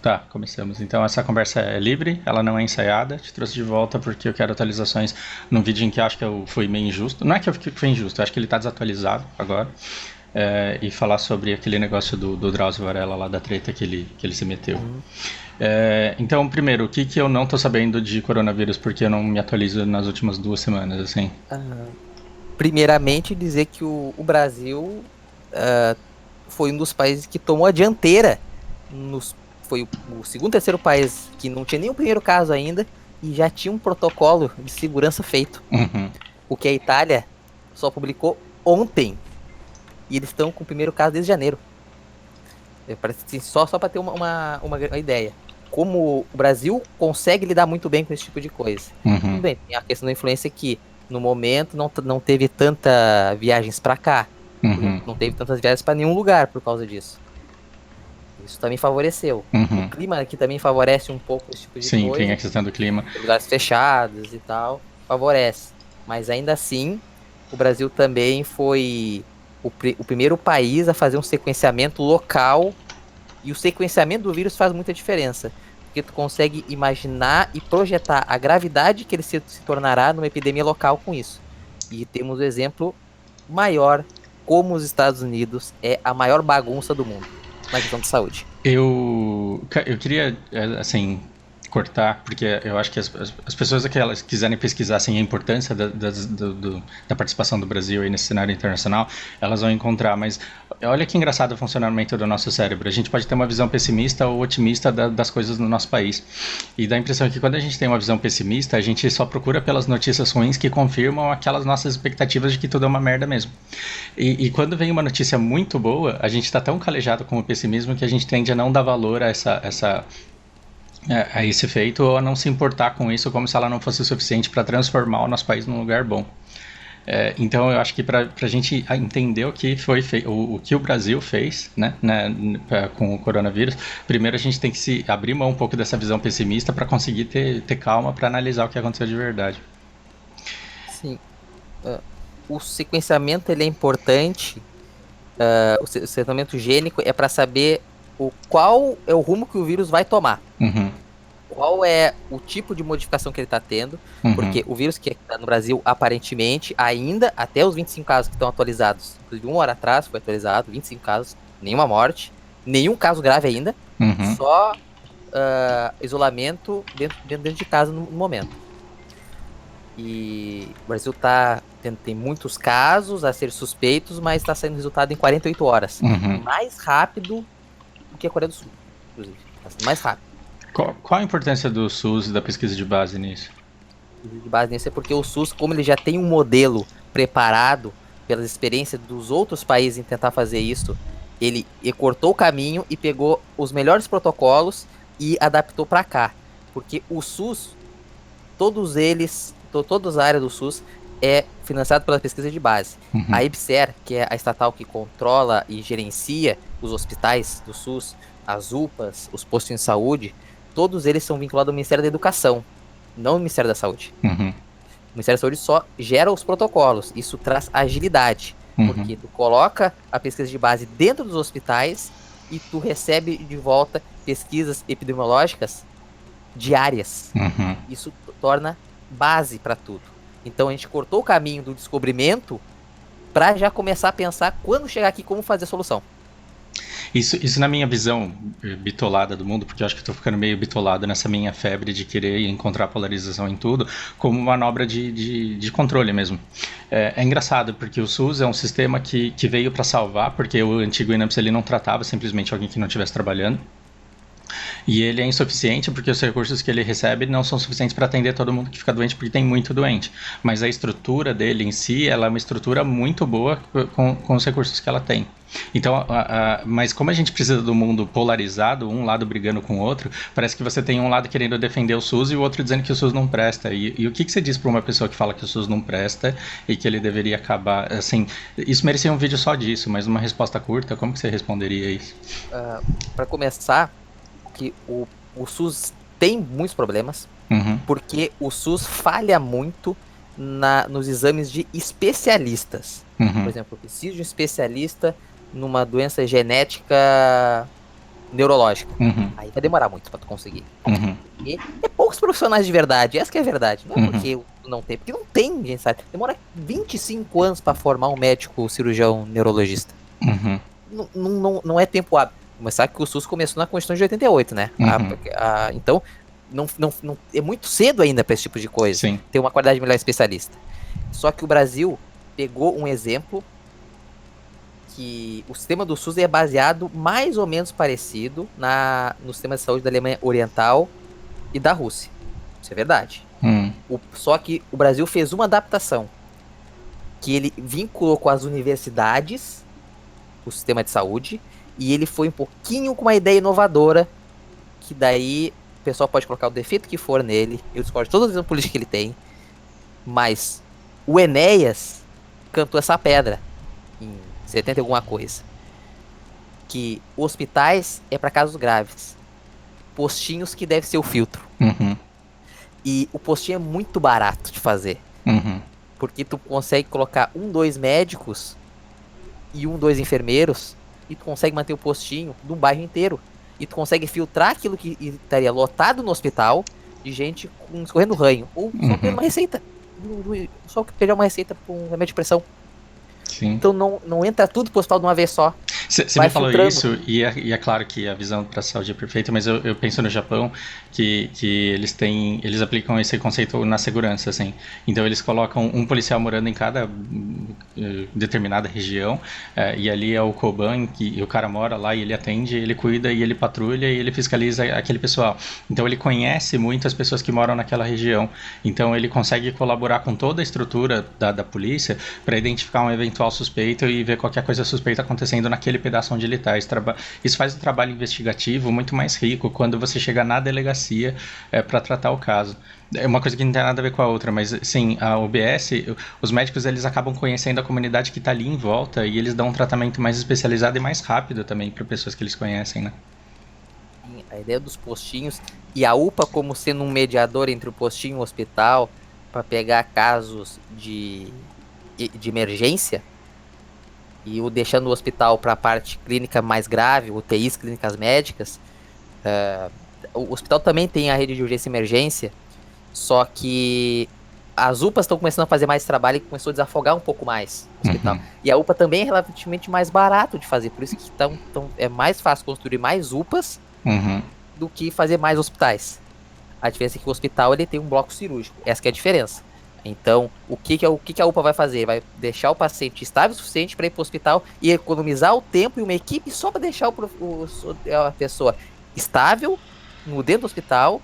Tá, começamos. Então essa conversa é livre, ela não é ensaiada. Te trouxe de volta porque eu quero atualizações num vídeo em que acho que eu fui meio injusto. Não é que eu fui injusto, eu acho que ele tá desatualizado agora. E falar sobre aquele negócio do Drauzio Varela lá da treta que ele se meteu. Uhum. Então, primeiro, o que eu não tô sabendo de coronavírus porque eu não me atualizo nas últimas 2 semanas, assim? Ah, primeiramente, dizer que o Brasil foi um dos países que tomou a dianteira. Foi o segundo, terceiro país que não tinha nem o primeiro caso ainda e já tinha um protocolo de segurança feito. Uhum, O que a Itália só publicou ontem. E eles estão com o primeiro caso desde janeiro. Parece assim, só para ter uma ideia. Como o Brasil consegue lidar muito bem com esse tipo de coisa. Tudo uhum, bem, tem a questão da influência que no momento não teve tanta viagens para cá. uhum, Não teve tantas viagens para nenhum lugar por causa disso. Isso também favoreceu. O uhum. clima aqui também favorece um pouco esse tipo de Sim, tem a coisa. questão do clima. Lugares fechados e tal, favorece. Mas ainda assim, o Brasil também foi o primeiro país a fazer um sequenciamento local. E o sequenciamento do vírus faz muita diferença. Porque tu consegue imaginar e projetar a gravidade que ele se tornará numa epidemia local com isso. E temos o exemplo maior, como os Estados Unidos é a maior bagunça do mundo na questão de saúde. Eu queria, assim, cortar, porque eu acho que as pessoas que elas quiserem pesquisar assim, a importância da participação do Brasil aí nesse cenário internacional, elas vão encontrar. Mas olha que engraçado o funcionamento do nosso cérebro. A gente pode ter uma visão pessimista ou otimista das coisas no nosso país. E dá a impressão que quando a gente tem uma visão pessimista, a gente só procura pelas notícias ruins que confirmam aquelas nossas expectativas de que tudo é uma merda mesmo. E quando vem uma notícia muito boa, a gente está tão calejado com o pessimismo que a gente tende a não dar valor a esse feito ou a não se importar com isso como se ela não fosse o suficiente para transformar o nosso país num lugar bom. Então eu acho que para a gente entender o que foi o que o Brasil fez, com o coronavírus, primeiro a gente tem que se abrir mão um pouco dessa visão pessimista para conseguir ter calma para analisar o que aconteceu de verdade. Sim, uh, o sequenciamento ele é importante. O sequenciamento gênico é para saber qual é o rumo que o vírus vai tomar. Uhum, Qual é o tipo de modificação que ele está tendo, uhum, porque o vírus que está no Brasil, aparentemente, ainda, até os 25 casos que estão atualizados, inclusive 1 hora atrás foi atualizado, 25 casos, nenhuma morte, nenhum caso grave ainda, uhum. só isolamento dentro de casa no momento. E o Brasil tem muitos casos a ser suspeitos, mas está saindo resultado em 48 horas. Uhum. Mais rápido do que a Coreia do Sul, inclusive. Tá sendo mais rápido. Qual a importância do SUS e da pesquisa de base nisso? De base nisso é porque o SUS, como ele já tem um modelo preparado pelas experiências dos outros países em tentar fazer isso, ele cortou o caminho e pegou os melhores protocolos e adaptou para cá. Porque o SUS, todos eles, toda a área do SUS é financiado pela pesquisa de base. Uhum. A IBSER, que é a estatal que controla e gerencia os hospitais do SUS, as UPAs, os postos de saúde, todos eles são vinculados ao Ministério da Educação, não ao Ministério da Saúde. Uhum. O Ministério da Saúde só gera os protocolos. Isso traz agilidade, Uhum. porque tu coloca a pesquisa de base dentro dos hospitais e tu recebe de volta pesquisas epidemiológicas diárias. Uhum. Isso torna base para tudo. Então a gente cortou o caminho do descobrimento para já começar a pensar quando chegar aqui como fazer a solução. Isso na minha visão bitolada do mundo, porque eu acho que eu tô ficando meio bitolado nessa minha febre de querer encontrar polarização em tudo, como manobra de controle mesmo. É engraçado, porque o SUS é um sistema que veio para salvar, porque o antigo INAPS ele não tratava simplesmente alguém que não estivesse trabalhando. E ele é insuficiente porque os recursos que ele recebe não são suficientes para atender todo mundo que fica doente, porque tem muito doente. Mas a estrutura dele em si, ela é uma estrutura muito boa com os recursos que ela tem. Então, mas como a gente precisa do mundo polarizado, um lado brigando com o outro, parece que você tem um lado querendo defender o SUS e o outro dizendo que o SUS não presta. E o que você diz para uma pessoa que fala que o SUS não presta e que ele deveria acabar? Assim, isso merecia um vídeo só disso, mas uma resposta curta, como que você responderia isso? Para começar, que o SUS tem muitos problemas, Uhum, porque o SUS falha muito nos exames de especialistas. Por uhum, exemplo, eu preciso de um especialista numa doença genética neurológico. Uhum. Aí vai demorar muito pra tu conseguir. Uhum. E é poucos profissionais de verdade, essa que é a verdade. Não é Uhum. porque não tem, porque não tem, gente, sabe? Demora 25 anos pra formar um médico cirurgião neurologista. Uhum. Não é tempo hábil. Começar que o SUS começou na Constituição de 88, né? Uhum. Então, é muito cedo ainda pra esse tipo de coisa. Sim. Ter uma qualidade melhor especialista. Só que o Brasil pegou um exemplo que o sistema do SUS é baseado mais ou menos parecido no sistema de saúde da Alemanha Oriental e da Rússia. Isso é verdade. Só que o Brasil fez uma adaptação que ele vinculou com as universidades o sistema de saúde e ele foi um pouquinho com uma ideia inovadora que daí o pessoal pode colocar o defeito que for nele, eu discordo de toda a visão política que ele tem, mas o Enéas cantou essa pedra em 70 e alguma coisa. Que hospitais é para casos graves. Postinhos que deve ser o filtro. Uhum. E o postinho é muito barato de fazer. Uhum. Porque tu consegue colocar 2 médicos e 2 enfermeiros e tu consegue manter o postinho de um bairro inteiro. E tu consegue filtrar aquilo que estaria lotado no hospital de gente escorrendo ranho. Ou só pegando uma receita. Só pegar uma receita para um remédio de pressão. Sim. Então não entra tudo pro hospital de uma vez só. Você me falou filtrando. Isso, e é claro que a visão para a saúde é perfeita, mas eu penso no Japão que eles aplicam esse conceito na segurança, assim. Então eles colocam um policial morando em cada determinada região, e ali é o Koban, e o cara mora lá e ele atende, ele cuida e ele patrulha e ele fiscaliza aquele pessoal. Então ele conhece muito as pessoas que moram naquela região. Então ele consegue colaborar com toda a estrutura da polícia para identificar um eventual suspeito e ver qualquer coisa suspeita acontecendo naquele pedaço onde ele está. Isso faz o trabalho investigativo muito mais rico quando você chega na delegacia para tratar o caso. É uma coisa que não tem nada a ver com a outra, mas sim, a OBS, os médicos eles acabam conhecendo a comunidade que está ali em volta e eles dão um tratamento mais especializado e mais rápido também para pessoas que eles conhecem, né? A ideia dos postinhos e a UPA como sendo um mediador entre o postinho e o hospital para pegar casos de emergência e o deixando o hospital para a parte clínica mais grave, UTIs, clínicas médicas. O hospital também tem a rede de urgência e emergência, só que as UPAs estão começando a fazer mais trabalho e começou a desafogar um pouco mais o hospital. E a UPA também é relativamente mais barato de fazer, por isso que é mais fácil construir mais UPAs do que fazer mais hospitais. A diferença é que o hospital ele tem um bloco cirúrgico, essa que é a diferença. Então, o que a UPA vai fazer? Vai deixar o paciente estável o suficiente para ir para o hospital e economizar o tempo e uma equipe só para deixar a pessoa estável dentro do hospital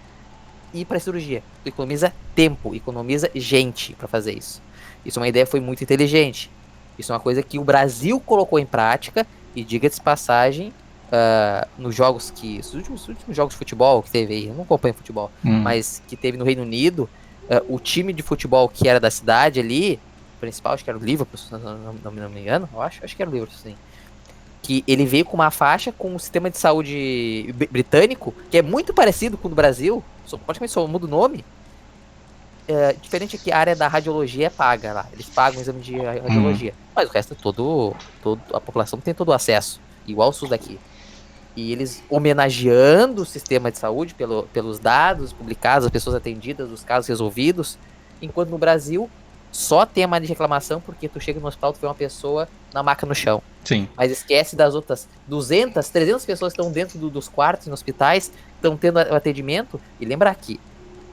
e ir para a cirurgia. Economiza tempo, economiza gente para fazer isso. Isso é uma ideia que foi muito inteligente. Isso é uma coisa que o Brasil colocou em prática e, diga-se de passagem, nos jogos os últimos jogos de futebol que teve aí, eu não acompanho futebol, mas que teve no Reino Unido, o time de futebol que era da cidade ali, o principal, acho que era o Liverpool, não me engano, acho que era o Liverpool, sim. Que ele veio com uma faixa com um sistema de saúde britânico, que é muito parecido com o do Brasil, praticamente só muda o nome. Diferente é que a área da radiologia é paga lá, eles pagam o exame de radiologia, mas o resto é a população tem todo o acesso, igual o SUS daqui. E eles homenageando o sistema de saúde pelos dados publicados, as pessoas atendidas, os casos resolvidos, enquanto no Brasil só tem a mais de reclamação porque tu chega no hospital e vê uma pessoa na maca no chão. Sim. Mas esquece das outras 200, 300 pessoas que estão dentro dos quartos nos hospitais, estão tendo atendimento. E lembra que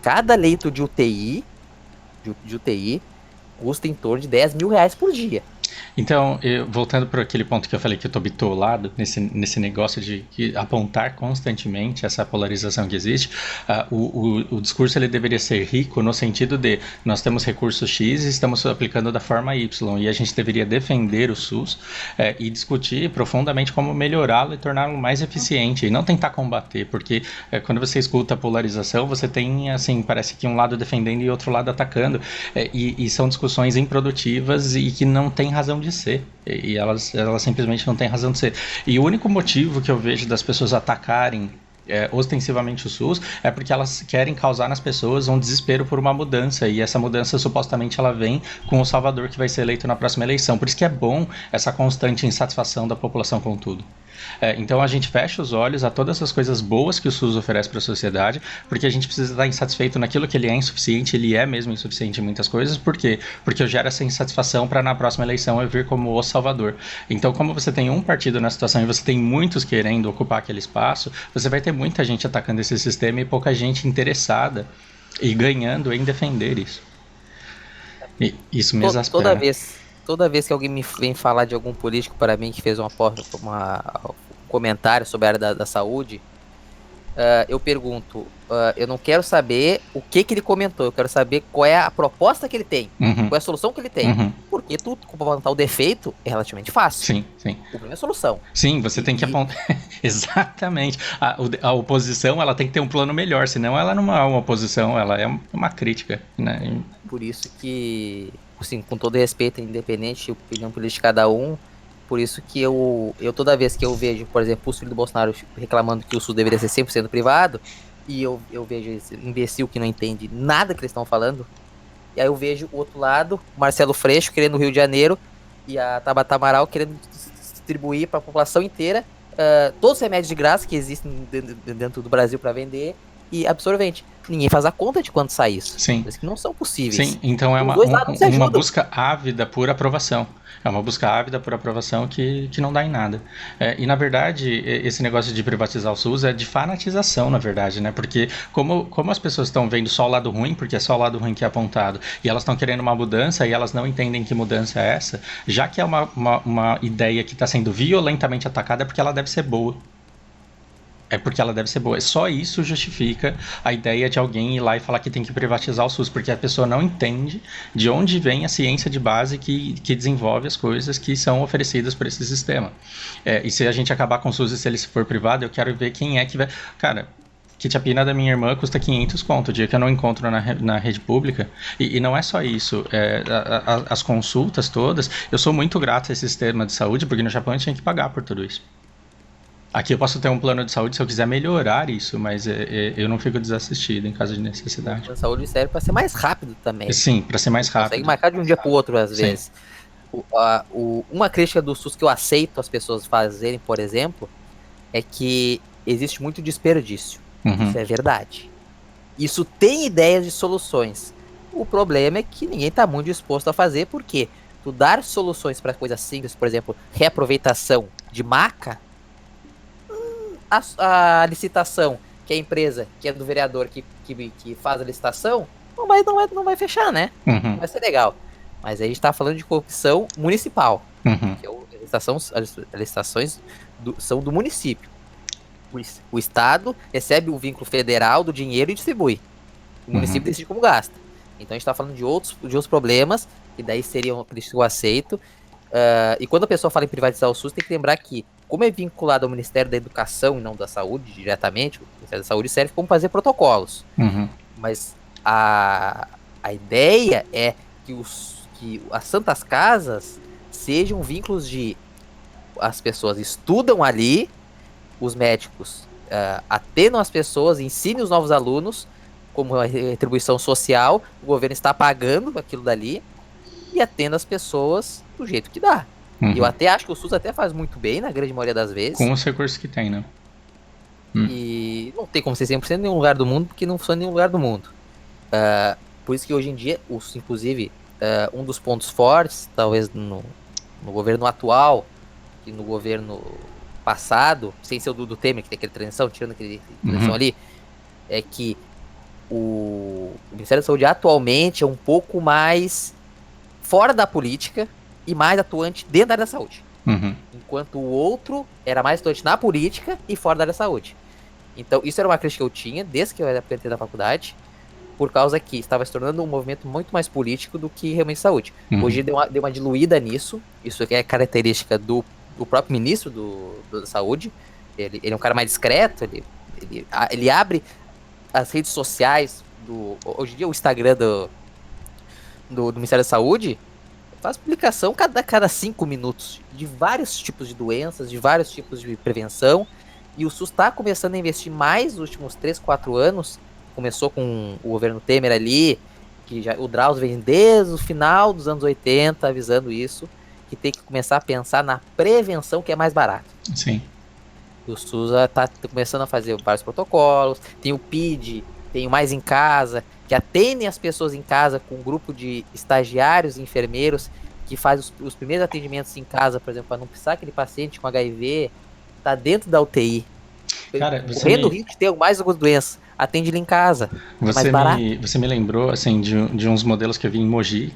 cada leito de UTI custa em torno de R$10 mil por dia. Então, voltando para aquele ponto que eu falei que eu estou bitolado nesse negócio de apontar constantemente essa polarização que existe, o discurso ele deveria ser rico no sentido de nós temos recursos X e estamos aplicando da forma Y, e a gente deveria defender o SUS e discutir profundamente como melhorá-lo e torná-lo mais eficiente, e não tentar combater, porque quando você escuta a polarização, você tem, assim, parece que um lado defendendo e outro lado atacando, e são discussões improdutivas e que não tem razão de ser, e elas simplesmente não têm razão de ser. E o único motivo que eu vejo das pessoas atacarem ostensivamente o SUS é porque elas querem causar nas pessoas um desespero por uma mudança, e essa mudança supostamente ela vem com o salvador que vai ser eleito na próxima eleição. Por isso que é bom essa constante insatisfação da população com tudo. Então a gente fecha os olhos a todas as coisas boas que o SUS oferece para a sociedade, porque a gente precisa estar insatisfeito naquilo que ele é insuficiente, ele é mesmo insuficiente em muitas coisas, por quê? Porque eu gero essa insatisfação para na próxima eleição eu vir como o salvador. Então, como você tem um partido na situação e você tem muitos querendo ocupar aquele espaço, você vai ter muita gente atacando esse sistema e pouca gente interessada e ganhando em defender isso. E isso me exaspera. Toda vez que alguém me vem falar de algum político para mim que fez um comentário sobre a área da saúde, eu pergunto, eu não quero saber o que ele comentou, eu quero saber qual é a proposta que ele tem, qual é a solução que ele tem. Porque tu apontar o defeito é relativamente fácil. Sim, sim. O problema é a solução. Sim, você tem que apontar. Exatamente. A oposição, ela tem que ter um plano melhor, senão ela não é uma oposição, ela é uma crítica, né? Por isso que, assim, com todo respeito, independente da opinião política de cada um, por isso que eu toda vez que eu vejo, por exemplo, o filho do Bolsonaro reclamando que o SUS deveria ser 100% privado, e eu vejo esse imbecil que não entende nada que eles estão falando, e aí eu vejo o outro lado, o Marcelo Freixo querendo o Rio de Janeiro, e a Tabata Amaral querendo distribuir para a população inteira todos os remédios de graça que existem dentro do Brasil para vender, e absorvente. Ninguém faz a conta de quanto sai isso. Sim. Coisas que não são possíveis. Sim, então é uma busca ávida por aprovação. É uma busca ávida por aprovação que não dá em nada. E, na verdade, esse negócio de privatizar o SUS é de fanatização, na verdade, né? Porque como as pessoas estão vendo só o lado ruim, porque é só o lado ruim que é apontado, e elas estão querendo uma mudança e elas não entendem que mudança é essa, já que é uma ideia que está sendo violentamente atacada, é porque ela deve ser boa. É porque ela deve ser boa. Só isso justifica a ideia de alguém ir lá e falar que tem que privatizar o SUS, porque a pessoa não entende de onde vem a ciência de base que desenvolve as coisas que são oferecidas por esse sistema. E se a gente acabar com o SUS e se ele for privado, eu quero ver quem é que vai... Cara, quetiapina da minha irmã custa 500 conto, o dia que eu não encontro na rede pública. E não é só isso. As consultas todas, eu sou muito grato a esse sistema de saúde, porque no Japão a gente tinha que pagar por tudo isso. Aqui eu posso ter um plano de saúde se eu quiser melhorar isso, mas eu não fico desassistido em caso de necessidade. O plano de saúde serve para ser mais rápido também. Sim, para ser mais rápido. Consegue marcar de um dia para o outro, às vezes. Uma crítica do SUS que eu aceito as pessoas fazerem, por exemplo, é que existe muito desperdício. Isso é verdade. Isso tem ideias de soluções. O problema é que ninguém está muito disposto a fazer, porque tu dar soluções para coisas simples, por exemplo, reaproveitação de maca, a licitação, que é a empresa, que é do vereador que faz a licitação, não vai fechar, né? Não vai ser legal. Mas aí a gente tá falando de corrupção municipal. Que as licitações são do município. O Estado recebe o vínculo federal do dinheiro e distribui. O município decide como gasta. Então a gente tá falando de outros problemas, que daí seriam que eu aceito. E quando a pessoa fala em privatizar o SUS, tem que lembrar que, como é vinculado ao Ministério da Educação e não da Saúde diretamente, o Ministério da Saúde serve como fazer protocolos. Mas a ideia é que as santas casas sejam vínculos de... As pessoas estudam ali, os médicos atendam as pessoas, ensinem os novos alunos, como a retribuição social, o governo está pagando aquilo dali, e atenda as pessoas do jeito que dá. E eu até acho que o SUS até faz muito bem, na grande maioria das vezes. Com os recursos que tem, né? E não tem como ser 100% em nenhum lugar do mundo, porque não funciona em nenhum lugar do mundo. Por isso que hoje em dia, inclusive, um dos pontos fortes, talvez no governo atual, e no governo passado, sem ser o do Temer, que tem aquele transição, tirando aquele transição ali, é que o Ministério da Saúde atualmente é um pouco mais fora da política e mais atuante dentro da área da saúde. Enquanto o outro era mais atuante na política e fora da área da saúde. Então, isso era uma crítica que eu tinha desde que eu era PT da faculdade, por causa que estava se tornando um movimento muito mais político do que realmente saúde. Hoje deu uma diluída nisso. Isso é característica do próprio ministro da saúde. Ele é um cara mais discreto, ele abre as redes sociais, hoje em dia o Instagram do Ministério da Saúde, faz publicação cada 5 minutos de vários tipos de doenças, de vários tipos de prevenção, e o SUS está começando a investir mais nos últimos 3, 4 anos. Começou com o governo Temer ali, que o Drauzio vem desde o final dos anos 80 avisando isso, que tem que começar a pensar na prevenção, que é mais barato. Sim. O SUS tá começando a fazer vários protocolos, tem o PID, tem o Mais em Casa, que atendem as pessoas em casa com um grupo de estagiários e enfermeiros que faz os primeiros atendimentos em casa, por exemplo, para não precisar aquele paciente com HIV tá dentro da UTI, Cara, correndo o risco de ter mais algumas doenças. Atende ele em casa, é mais barato. você me lembrou assim de uns modelos que eu vi em Mogi,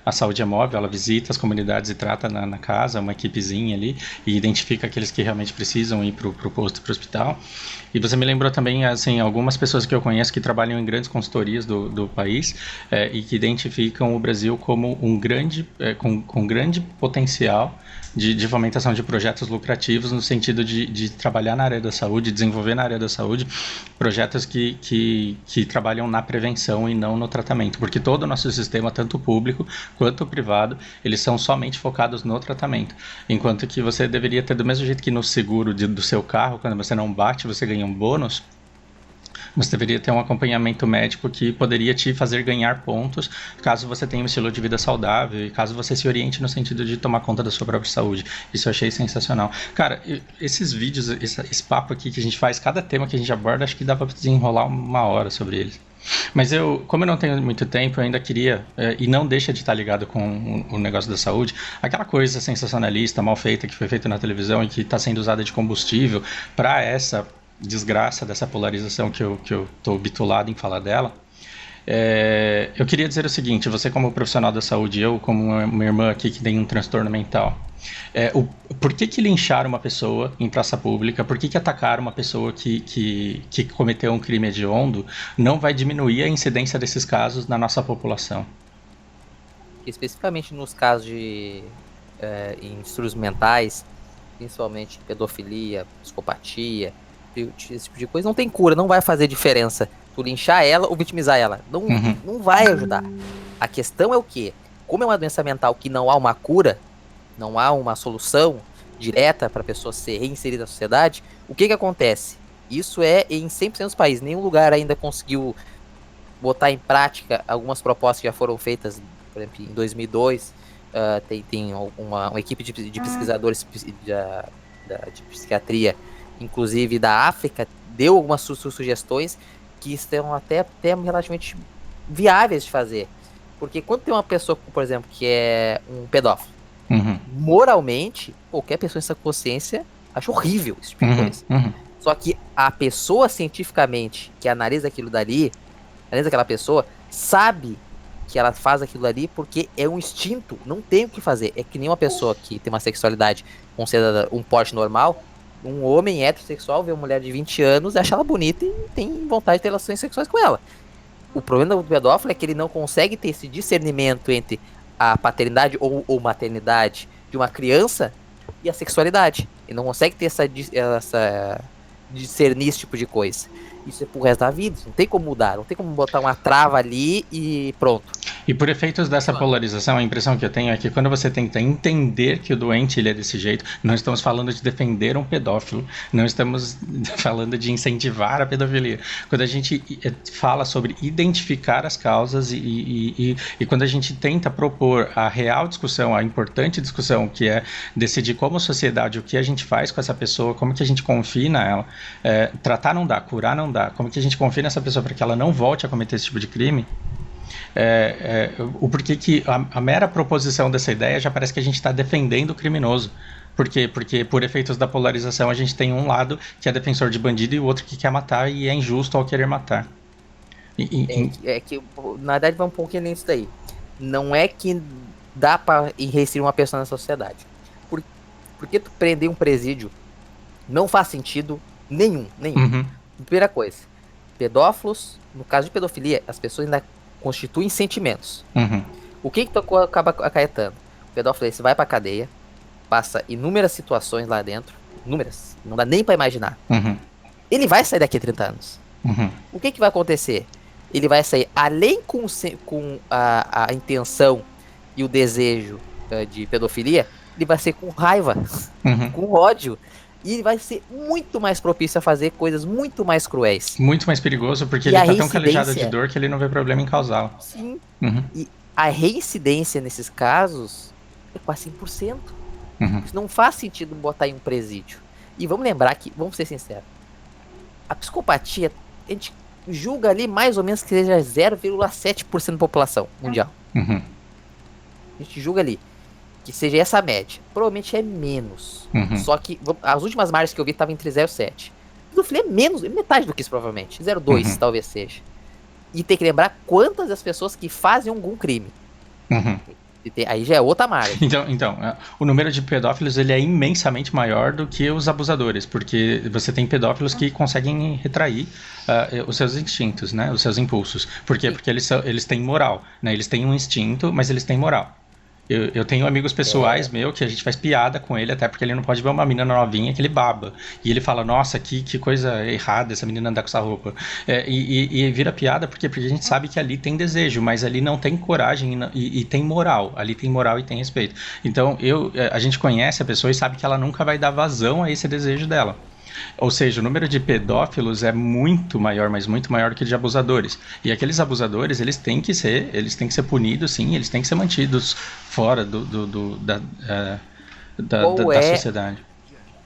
a saúde é móvel, ela visita as comunidades e trata na casa, uma equipezinha ali, e identifica aqueles que realmente precisam ir para o posto, para o hospital. E você me lembrou também, assim, algumas pessoas que eu conheço que trabalham em grandes consultorias do país e que identificam o Brasil como um grande, com grande potencial de fomentação de projetos lucrativos no sentido de trabalhar na área da saúde, desenvolver na área da saúde projetos que trabalham na prevenção e não no tratamento, porque todo o nosso sistema, tanto público quanto privado, eles são somente focados no tratamento, enquanto que você deveria ter, do mesmo jeito que no seguro do seu carro, quando você não bate, você ganha um bônus, você deveria ter um acompanhamento médico que poderia te fazer ganhar pontos caso você tenha um estilo de vida saudável e caso você se oriente no sentido de tomar conta da sua própria saúde. Isso eu achei sensacional. Cara, esses vídeos, esse papo aqui que a gente faz, cada tema que a gente aborda, acho que dá pra desenrolar uma hora sobre eles. Mas como eu não tenho muito tempo, eu ainda queria, e não deixa de estar ligado com o negócio da saúde, aquela coisa sensacionalista, mal feita, que foi feita na televisão e que está sendo usada de combustível para essa desgraça dessa polarização que eu tô bitolado em falar dela. Eu queria dizer o seguinte, você como profissional da saúde, eu como uma irmã aqui que tem um transtorno mental, por que linchar uma pessoa em praça pública, por que atacar uma pessoa que cometeu um crime hediondo não vai diminuir a incidência desses casos na nossa população? Especificamente nos casos em distúrbios mentais, principalmente pedofilia, psicopatia, esse tipo de coisa, não tem cura, não vai fazer diferença tu linchar ela ou vitimizar ela. Não vai ajudar. A questão é o quê? Como é uma doença mental que não há uma cura, não há uma solução direta para a pessoa ser reinserida na sociedade, o que acontece? Isso é em 100% dos países. Nenhum lugar ainda conseguiu botar em prática algumas propostas que já foram feitas, por exemplo, em 2002, tem uma equipe de pesquisadores de psiquiatria, inclusive da África, deu algumas sugestões que estão até relativamente viáveis de fazer. Porque quando tem uma pessoa, por exemplo, que é um pedófilo, moralmente, qualquer pessoa em sua consciência acha horrível esse tipo de coisa. Só que a pessoa cientificamente que analisa aquilo dali, analisa aquela pessoa, sabe que ela faz aquilo ali porque é um instinto, não tem o que fazer. É que nem uma pessoa que tem uma sexualidade considerada um porte normal, um homem heterossexual vê uma mulher de 20 anos, acha ela bonita e tem vontade de ter relações sexuais com ela. O problema do pedófilo é que ele não consegue ter esse discernimento entre a paternidade ou maternidade de uma criança e a sexualidade. Ele não consegue ter essa discernir esse tipo de coisa. Isso é pro resto da vida, não tem como mudar, não tem como botar uma trava ali e pronto. E por efeitos dessa polarização, a impressão que eu tenho é que quando você tenta entender que o doente ele é desse jeito, não estamos falando de defender um pedófilo, não estamos falando de incentivar a pedofilia. Quando a gente fala sobre identificar as causas e quando a gente tenta propor a real discussão, a importante discussão, que é decidir como sociedade o que a gente faz com essa pessoa, como que a gente confina ela, tratar não dá, curar não dá, como que a gente confina essa pessoa para que ela não volte a cometer esse tipo de crime, o porquê que a mera proposição dessa ideia já parece que a gente está defendendo o criminoso. Por quê? Porque por efeitos da polarização a gente tem um lado que é defensor de bandido e o outro que quer matar e é injusto ao querer matar. Que na verdade vai um pouquinho nisso daí. Não é que dá para reinserir uma pessoa na sociedade. Porque tu prender um presídio não faz sentido nenhum. Primeira coisa, pedófilos, no caso de pedofilia, as pessoas ainda constituem sentimentos. O que tu acaba acarretando? O pedófilo, você vai pra cadeia, passa inúmeras situações lá dentro, inúmeras, não dá nem pra imaginar. Ele vai sair daqui a 30 anos. O que vai acontecer? Ele vai sair, além com a intenção e o desejo de pedofilia, ele vai ser com raiva, com ódio. E ele vai ser muito mais propício a fazer coisas muito mais cruéis. Muito mais perigoso, porque ele tá tão calejado de dor que ele não vê problema em causá-la. Sim. E a reincidência nesses casos é quase 100%. Isso não faz sentido botar em um presídio. E vamos lembrar que, vamos ser sinceros, a psicopatia, a gente julga ali mais ou menos que seja 0,7% da população mundial. Uhum. A gente julga ali que seja essa média. Provavelmente é menos. Uhum. Só que as últimas margens que eu vi estavam entre 0,7. Pedofilia é menos, metade do que isso provavelmente. 0,2 talvez seja. E tem que lembrar quantas das pessoas que fazem algum crime. Uhum. Aí já é outra margem. Então, o número de pedófilos ele é imensamente maior do que os abusadores, porque você tem pedófilos que conseguem retrair os seus instintos, né, os seus impulsos. Por quê? Porque eles têm moral, né, eles têm um instinto, mas eles têm moral. Eu tenho amigos pessoais meu que a gente faz piada com ele, até porque ele não pode ver uma menina novinha que ele baba. E ele fala, nossa, que coisa errada essa menina andar com essa roupa. E vira piada porque a gente sabe que ali tem desejo, mas ali não tem coragem e tem moral. Ali tem moral e tem respeito. Então a gente conhece a pessoa e sabe que ela nunca vai dar vazão a esse desejo dela. Ou seja, o número de pedófilos é muito maior, mas muito maior que o de abusadores. E aqueles abusadores, eles têm que ser punidos, sim, eles têm que ser mantidos fora da sociedade.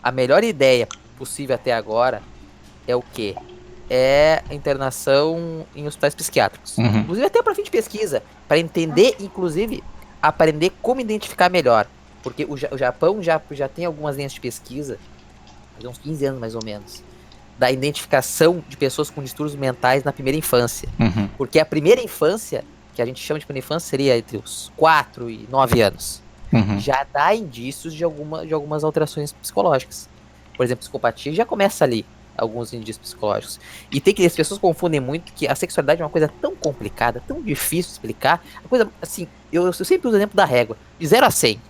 A melhor ideia possível até agora é o quê? É a internação em hospitais psiquiátricos. Uhum. Inclusive até para fim de pesquisa, para entender, inclusive, aprender como identificar melhor. Porque o Japão já tem algumas linhas de pesquisa, há uns 15 anos mais ou menos, da identificação de pessoas com distúrbios mentais na primeira infância. Uhum. Porque a primeira infância, que a gente chama de primeira infância, seria entre os 4 e 9 anos. Uhum. Já dá indícios de algumas alterações psicológicas. Por exemplo, psicopatia já começa ali, alguns indícios psicológicos. E as pessoas confundem muito que a sexualidade é uma coisa tão complicada, tão difícil de explicar. A coisa, assim, eu sempre uso o exemplo da régua. De 0 a 100.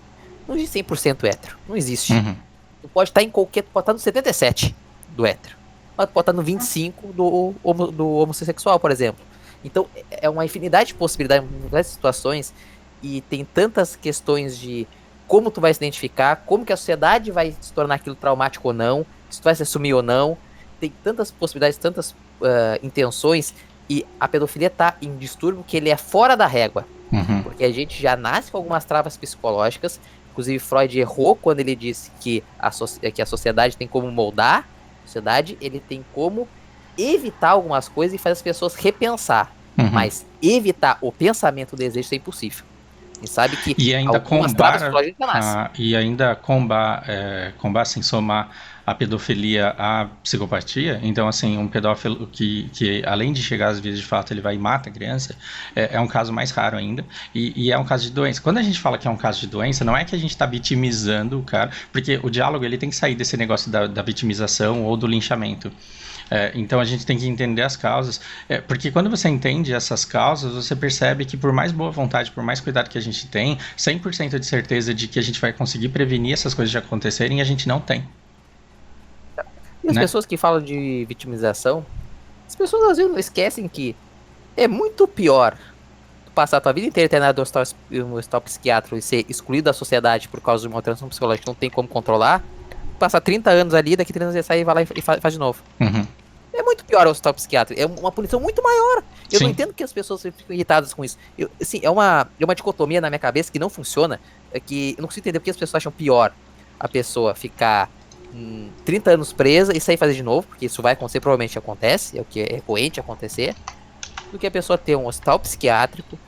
Não existe 100% hétero. Não existe. Uhum. Tu pode estar em qualquer... Tu pode estar no 77 do hétero. Mas tu pode estar no 25 do homossexual, por exemplo. Então, é uma infinidade de possibilidades, várias situações. E tem tantas questões de como tu vai se identificar, como que a sociedade vai se tornar aquilo traumático ou não, se tu vai se assumir ou não. Tem tantas possibilidades, tantas intenções. E a pedofilia tá em distúrbio que ele é fora da régua. Uhum. Porque a gente já nasce com algumas travas psicológicas. Inclusive, Freud errou quando ele disse que a sociedade tem como moldar. A sociedade, ele tem como evitar algumas coisas e fazer as pessoas repensar. Uhum. Mas evitar o pensamento, o desejo, é impossível. A gente sabe que algumas travas psicológicas já nascem. E ainda combar sem somar a pedofilia à psicopatia. Então, assim, um pedófilo que além de chegar às vias de fato, ele vai e mata a criança, é um caso mais raro ainda, e é um caso de doença. Quando a gente fala que é um caso de doença, não é que a gente está vitimizando o cara, porque o diálogo ele tem que sair desse negócio da vitimização ou do linchamento. Então a gente tem que entender as causas, porque quando você entende essas causas, você percebe que por mais boa vontade, por mais cuidado que a gente tem, 100% de certeza de que a gente vai conseguir prevenir essas coisas de acontecerem, a gente não tem. E as pessoas que falam de vitimização, as pessoas às vezes não esquecem que é muito pior tu passar a tua vida inteira internado no hospital psiquiátrico e ser excluído da sociedade por causa de uma alteração psicológica que não tem como controlar, passar 30 anos ali, daqui 30 anos você sai e vai lá e faz de novo. Uhum. É muito pior o hospital psiquiátrico, é uma punição muito maior. Eu Sim. não entendo que as pessoas ficam irritadas com isso. Assim, é uma dicotomia na minha cabeça que não funciona, que eu não consigo entender porque as pessoas acham pior a pessoa ficar 30 anos presa e sair fazer de novo, porque isso vai acontecer, provavelmente acontece, é o que é recorrente acontecer, do que a pessoa ter um hospital psiquiátrico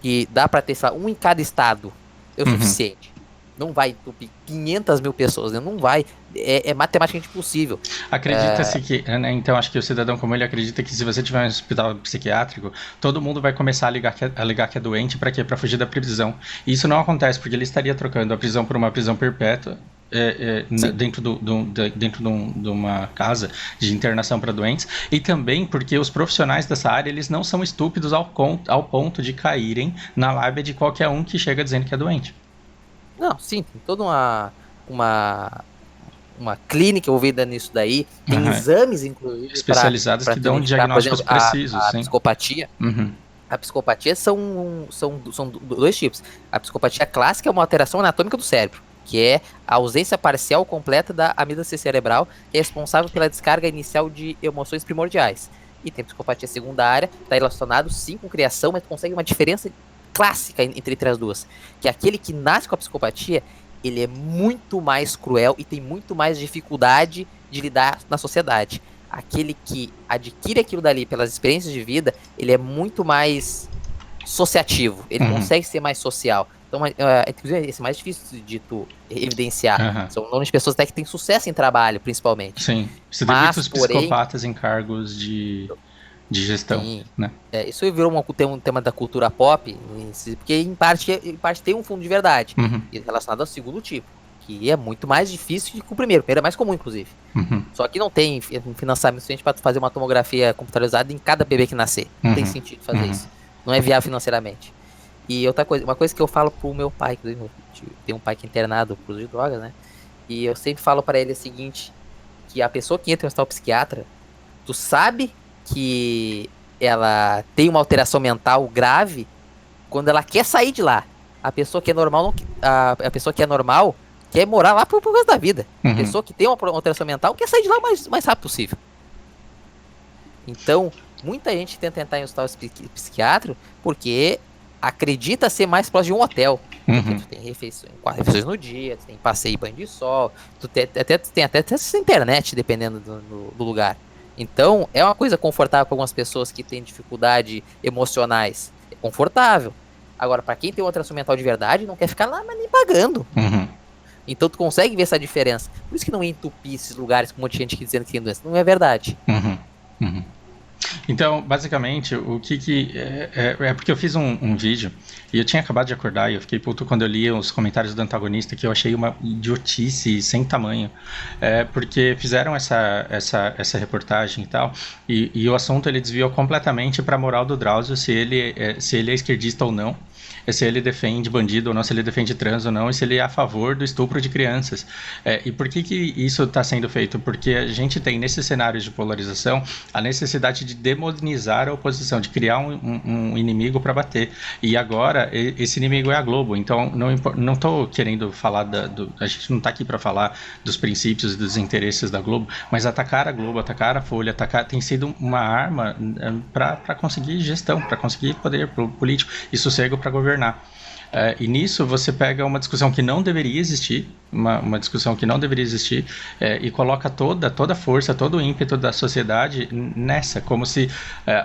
que dá pra ter um em cada estado, é o suficiente. Não vai entupir 500 mil pessoas, né? Não vai, é matematicamente impossível. Acredita-se que, né, então acho que o cidadão como ele acredita que se você tiver um hospital psiquiátrico, todo mundo vai começar a alegar que é doente para quê? Para fugir da prisão. E isso não acontece, porque ele estaria trocando a prisão por uma prisão perpétua, dentro de uma casa de internação para doentes, e também porque os profissionais dessa área eles não são estúpidos ao ponto de caírem na lábia de qualquer um que chega dizendo que é doente. Não, sim, tem toda uma clínica envolvida nisso daí, tem exames, inclusive, especializados que dão diagnósticos precisos. A psicopatia. A psicopatia são dois tipos. A psicopatia clássica é uma alteração anatômica do cérebro, que é a ausência parcial ou completa da amígdala cerebral, que é responsável pela descarga inicial de emoções primordiais. E tem psicopatia secundária, está relacionado sim com criação, mas consegue uma diferença clássica entre as duas, que é aquele que nasce com a psicopatia, ele é muito mais cruel e tem muito mais dificuldade de lidar na sociedade. Aquele que adquire aquilo dali pelas experiências de vida, ele é muito mais associativo, ele consegue ser mais social. Então, inclusive, esse é mais difícil de tu evidenciar. São nomes de pessoas até que têm sucesso em trabalho, principalmente. Sim, você tem muitos psicopatas em cargos de gestão, sim, né? Isso virou um tema da cultura pop, porque em parte tem um fundo de verdade, relacionado ao segundo tipo, que é muito mais difícil que o primeiro. O primeiro é mais comum, inclusive. Só que não tem financiamento suficiente para fazer uma tomografia computadorizada em cada bebê que nascer. Não tem sentido fazer isso. Não é viável financeiramente. E outra coisa, uma coisa que eu falo pro meu pai, que tem um pai que é internado por uso de drogas, né? E eu sempre falo para ele o seguinte, que a pessoa que entra em um hospital psiquiatra, tu sabe que ela tem uma alteração mental grave quando ela quer sair de lá. A pessoa que é normal, a pessoa que é normal quer morar lá pro resto da vida. A pessoa que tem uma alteração mental quer sair de lá o mais rápido possível. Então, muita gente tenta entrar em um hospital psiquiátrico porque acredita ser mais próximo de um hotel. Porque tu tem refeições, 4 refeições no dia, tu tem passeio e banho de sol, tu tem até internet, dependendo do lugar. Então, é uma coisa confortável para algumas pessoas que têm dificuldade emocionais. É confortável. Agora, para quem tem uma alteração mental de verdade, não quer ficar lá, mas nem pagando. Então, tu consegue ver essa diferença. Por isso que não entupir esses lugares com um monte de gente dizendo que tem doença. Não é verdade. Então, basicamente, o que é porque eu fiz um vídeo e eu tinha acabado de acordar e eu fiquei puto quando eu li os comentários do antagonista, que eu achei uma idiotice sem tamanho, porque fizeram essa reportagem e tal, e o assunto ele desviou completamente para a moral do Drauzio, se ele é esquerdista ou não, se ele defende bandido ou não, se ele defende trans ou não, e se ele é a favor do estupro de crianças. E por que isso está sendo feito? Porque a gente tem, nesses cenários de polarização, a necessidade de demonizar a oposição, de criar um inimigo para bater. E agora, esse inimigo é a Globo. Então, não estou querendo falar a gente não está aqui para falar dos princípios e dos interesses da Globo, mas atacar a Globo, atacar a Folha, tem sido uma arma para conseguir gestão, para conseguir poder político e sossego para governar. E nisso você pega uma discussão que não deveria existir, uma discussão que não deveria existir, e coloca toda a força, todo o ímpeto da sociedade nessa, como se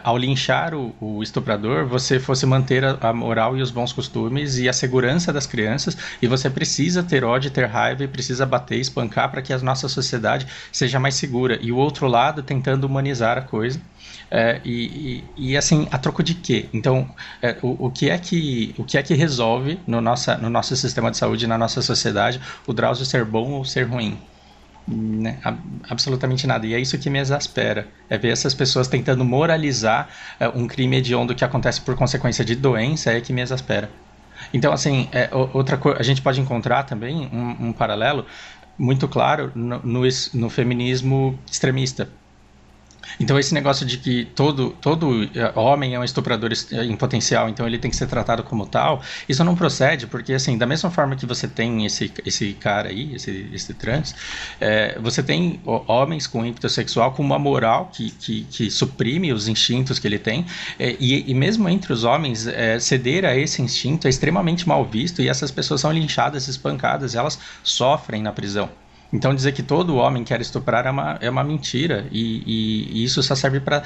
ao linchar o estuprador você fosse manter a moral e os bons costumes e a segurança das crianças, e você precisa ter ódio, ter raiva e precisa bater, espancar para que a nossa sociedade seja mais segura, e o outro lado tentando humanizar a coisa. E assim, a troco de quê? Então, o que é que resolve no nosso sistema de saúde, na nossa sociedade, o Drauzio ser bom ou ser ruim? Né? Absolutamente nada. E é isso que me exaspera, é ver essas pessoas tentando moralizar um crime hediondo que acontece por consequência de doença, é que me exaspera. Então, assim, outra coisa, a gente pode encontrar também um paralelo muito claro no feminismo extremista. Então esse negócio de que todo homem é um estuprador em potencial, então ele tem que ser tratado como tal, isso não procede, porque assim, da mesma forma que você tem esse cara aí, esse trans, você tem homens com ímpeto sexual com uma moral que suprime os instintos que ele tem, e mesmo entre os homens, ceder a esse instinto é extremamente mal visto, e essas pessoas são linchadas, espancadas, elas sofrem na prisão. Então dizer que todo homem quer estuprar é uma mentira, e isso só serve para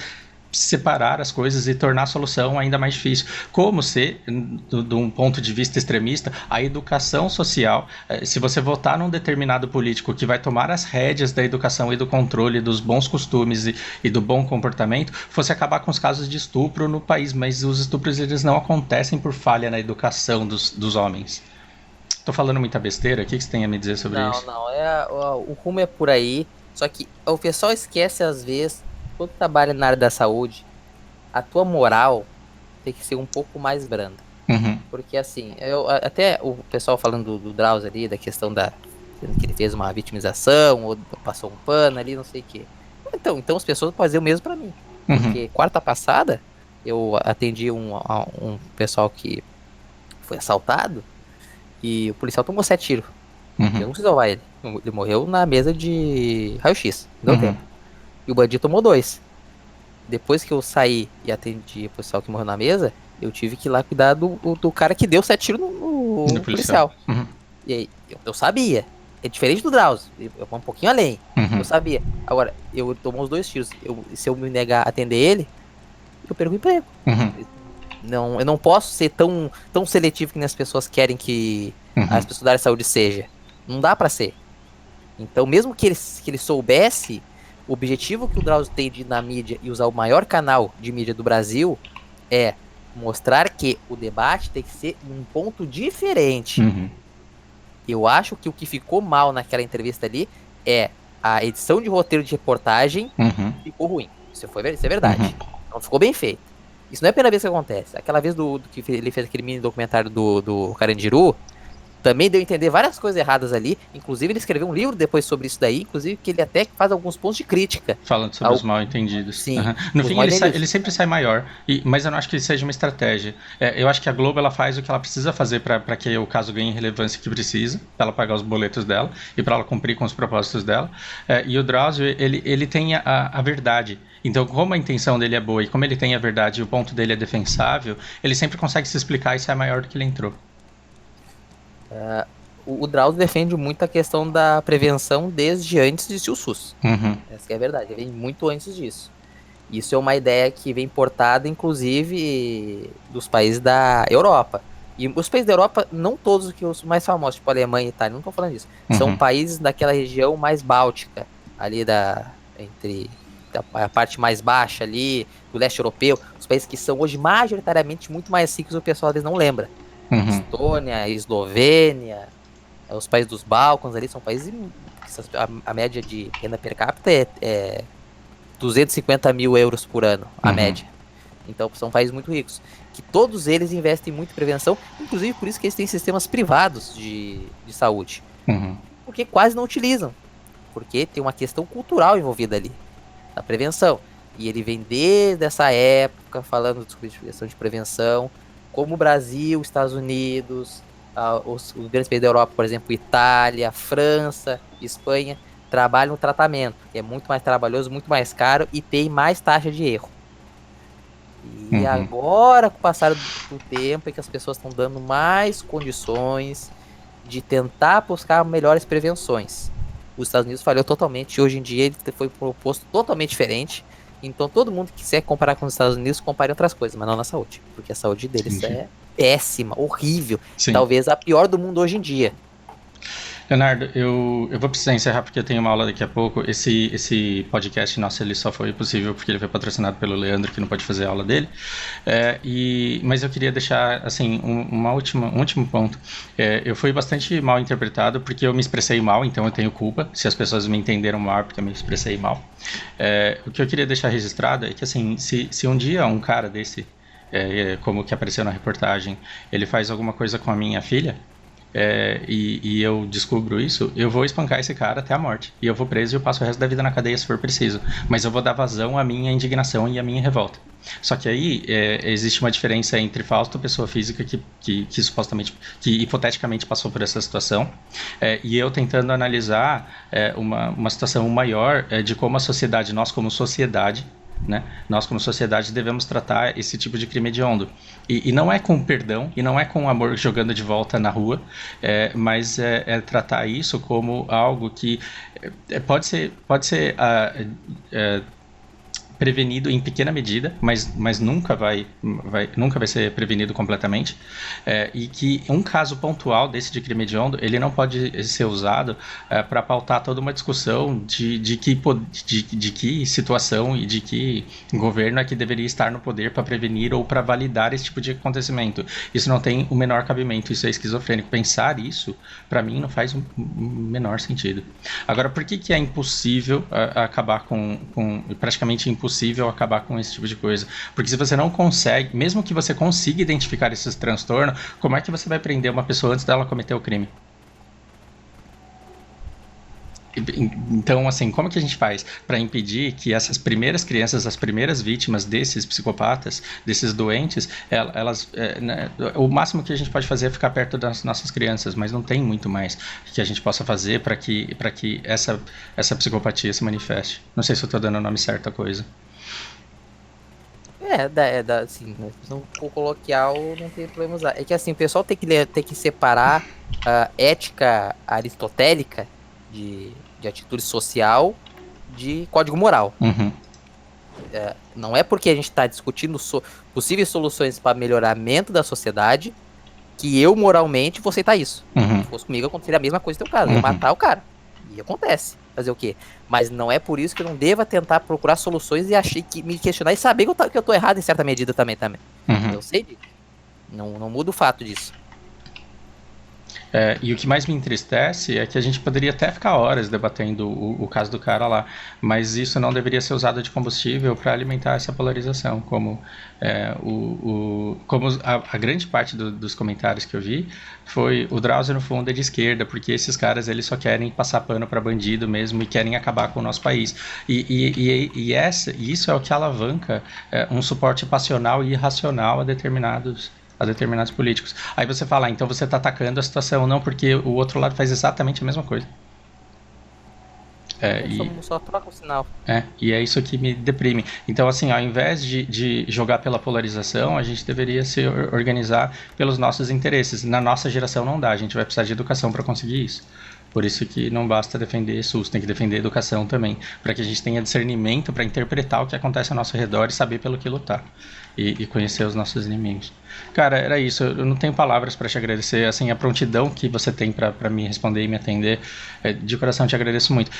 separar as coisas e tornar a solução ainda mais difícil. Como se, de um ponto de vista extremista, a educação social, se você votar num determinado político que vai tomar as rédeas da educação e do controle dos bons costumes e do bom comportamento, fosse acabar com os casos de estupro no país, mas os estupros eles não acontecem por falha na educação dos homens. Tô falando muita besteira? O que você tem a me dizer sobre isso? Não, o rumo é por aí. Só que o pessoal esquece, às vezes, quando trabalha na área da saúde, a tua moral tem que ser um pouco mais branda. Porque, assim, até o pessoal falando do Drauzio ali, da questão que ele fez uma vitimização, ou passou um pano ali, não sei o quê. Então as pessoas podem fazer o mesmo pra mim. Porque quarta passada, eu atendi um pessoal que foi assaltado, e o policial tomou 7 tiros. Eu não precisava salvar ele. Ele morreu na mesa de raio-x. Não deu tempo. E o bandido tomou 2. Depois que eu saí e atendi o policial que morreu na mesa, eu tive que ir lá cuidar do cara que deu 7 tiros no policial. E aí, Eu sabia. É diferente do Drauzio. Eu vou um pouquinho além. Uhum. Eu sabia. Agora, eu tomo os 2 tiros. Se eu me negar a atender ele, eu perco o emprego. Uhum. Não, eu não posso ser tão seletivo que nem as pessoas querem que as pessoas da área de saúde seja. Não dá pra ser. Então, mesmo que ele soubesse, o objetivo que o Drauzio tem de ir na mídia e usar o maior canal de mídia do Brasil é mostrar que o debate tem que ser num ponto diferente. Uhum. Eu acho que o que ficou mal naquela entrevista ali é a edição de roteiro de reportagem ficou ruim. Isso é verdade. Não ficou bem feito. Isso não é a primeira vez que acontece. Aquela vez do que ele fez aquele mini documentário do Carandiru, também deu a entender várias coisas erradas ali. Inclusive, ele escreveu um livro depois sobre isso daí. Inclusive, que ele até faz alguns pontos de crítica. Falando sobre os mal entendidos. Sim. No fim, ele sempre sai maior. Mas eu não acho que seja uma estratégia. Eu acho que a Globo ela faz o que ela precisa fazer para que o caso ganhe relevância que precisa, para ela pagar os boletos dela e para ela cumprir com os propósitos dela. E o Drauzio, ele tem a verdade. Então, como a intenção dele é boa e como ele tem a verdade e o ponto dele é defensável, ele sempre consegue se explicar e sai maior do que ele entrou. O Drauzio defende muito a questão da prevenção desde antes de existir o SUS. Essa que é a verdade, ele vem muito antes disso. Isso é uma ideia que vem importada, inclusive, dos países da Europa. E os países da Europa, não todos os mais famosos, tipo Alemanha e Itália, não estou falando disso. São países daquela região mais báltica, ali entre a parte mais baixa ali, do leste europeu. Os países que são hoje majoritariamente muito mais ricos, o pessoal às vezes não lembra. Estônia, Eslovênia, os países dos Balcãs ali, são países que a média de renda per capita é 250 mil euros por ano, a média. Então são países muito ricos, que todos eles investem muito em prevenção, inclusive por isso que eles têm sistemas privados de saúde, porque quase não utilizam, porque tem uma questão cultural envolvida ali, da prevenção, e ele vem desde essa época falando de questão de prevenção, como o Brasil, Estados Unidos, os grandes países da Europa, por exemplo, Itália, França, Espanha, trabalham no tratamento, que é muito mais trabalhoso, muito mais caro e tem mais taxa de erro. E agora, com o passar do tempo, é que as pessoas estão dando mais condições de tentar buscar melhores prevenções. Os Estados Unidos falhou totalmente, e hoje em dia ele foi proposto totalmente diferente. Então todo mundo que quiser comparar com os Estados Unidos, compare outras coisas, mas não na saúde. Porque a saúde deles é péssima, horrível. Sim. Talvez a pior do mundo hoje em dia. Leonardo, eu vou precisar encerrar porque eu tenho uma aula daqui a pouco. Esse podcast, nossa, ele só foi possível porque ele foi patrocinado pelo Leandro, que não pode fazer a aula dele. Mas eu queria deixar, assim, um último ponto. Eu fui bastante mal interpretado porque eu me expressei mal, então eu tenho culpa. Se as pessoas me entenderam mal, porque eu me expressei mal. O que eu queria deixar registrado é que, assim, se um dia um cara desse, como que apareceu na reportagem, ele faz alguma coisa com a minha filha, e eu descubro isso, eu vou espancar esse cara até a morte. E eu vou preso e eu passo o resto da vida na cadeia se for preciso. Mas eu vou dar vazão à minha indignação e à minha revolta. Só que aí existe uma diferença entre Fausto, pessoa física que supostamente, que hipoteticamente passou por essa situação, e eu tentando analisar uma situação maior de como a sociedade, nós como sociedade, né? Nós como sociedade devemos tratar esse tipo de crime hediondo e não é com perdão e não é com amor jogando de volta na rua, mas tratar isso como algo que pode ser prevenido em pequena medida, mas nunca vai ser prevenido completamente, e que um caso pontual desse de crime hediondo, ele não pode ser usado para pautar toda uma discussão de que situação e de que governo é que deveria estar no poder para prevenir ou para validar esse tipo de acontecimento. Isso não tem o menor cabimento, isso é esquizofrênico. Pensar isso, para mim, não faz o menor sentido. Agora, por que é impossível acabar praticamente impossível acabar com esse tipo de coisa? Porque se você não consegue, mesmo que você consiga identificar esses transtornos, como é que você vai prender uma pessoa antes dela cometer o crime? Então, assim, como que a gente faz para impedir que essas primeiras crianças, as primeiras vítimas desses psicopatas, desses doentes, o máximo que a gente pode fazer é ficar perto das nossas crianças, mas não tem muito mais que a gente possa fazer para que essa psicopatia se manifeste. Não sei se eu estou dando o nome certo à coisa. Assim, né? Se não for coloquial, não tem problema usar. É que assim, o pessoal tem que separar a ética aristotélica de atitude social de código moral. Uhum, Não é porque a gente está discutindo possíveis soluções para melhoramento da sociedade que eu, moralmente, vou aceitar isso. uhum, Se fosse comigo, aconteceria a mesma coisa no teu caso. Eu ia uhum, matar o cara. E acontece. Fazer o quê? Mas não é por isso que eu não deva tentar procurar soluções e me questionar e saber que eu tô errado em certa medida também. uhum. Eu sei disso. Não muda o fato disso. E o que mais me entristece é que a gente poderia até ficar horas debatendo o caso do cara lá, mas isso não deveria ser usado de combustível para alimentar essa polarização, como a grande parte dos comentários que eu vi foi o Drauzio no fundo é de esquerda, porque esses caras eles só querem passar pano para bandido mesmo e querem acabar com o nosso país. E isso é o que alavanca um suporte passional e irracional a determinados políticos. Aí você fala, então você está atacando a situação, não, porque o outro lado faz exatamente a mesma coisa. É, e, Só troca o sinal. e é isso que me deprime. Então, assim, ao invés de jogar pela polarização, a gente deveria se organizar pelos nossos interesses. Na nossa geração não dá, a gente vai precisar de educação para conseguir isso. Por isso que não basta defender SUS, tem que defender educação também, para que a gente tenha discernimento para interpretar o que acontece ao nosso redor e saber pelo que lutar. E conhecer os nossos inimigos. Cara, era isso. Eu não tenho palavras para te agradecer. Assim, a prontidão que você tem para me responder e me atender, de coração te agradeço muito.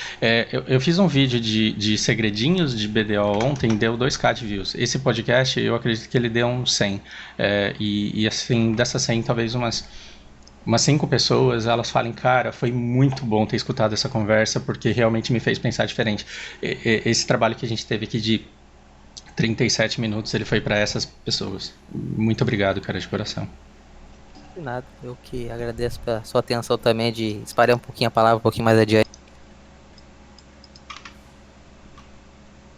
Eu fiz um vídeo de segredinhos de BDO ontem, deu 2K de views. Esse podcast, eu acredito que ele deu uns 100. E assim, dessas 100, talvez umas 5 pessoas, elas falem, cara, foi muito bom ter escutado essa conversa, porque realmente me fez pensar diferente. Esse trabalho que a gente teve aqui de 37 minutos, ele foi para essas pessoas. Muito obrigado, cara, de coração. De nada. Eu que agradeço pela sua atenção também de espalhar um pouquinho a palavra um pouquinho mais adiante.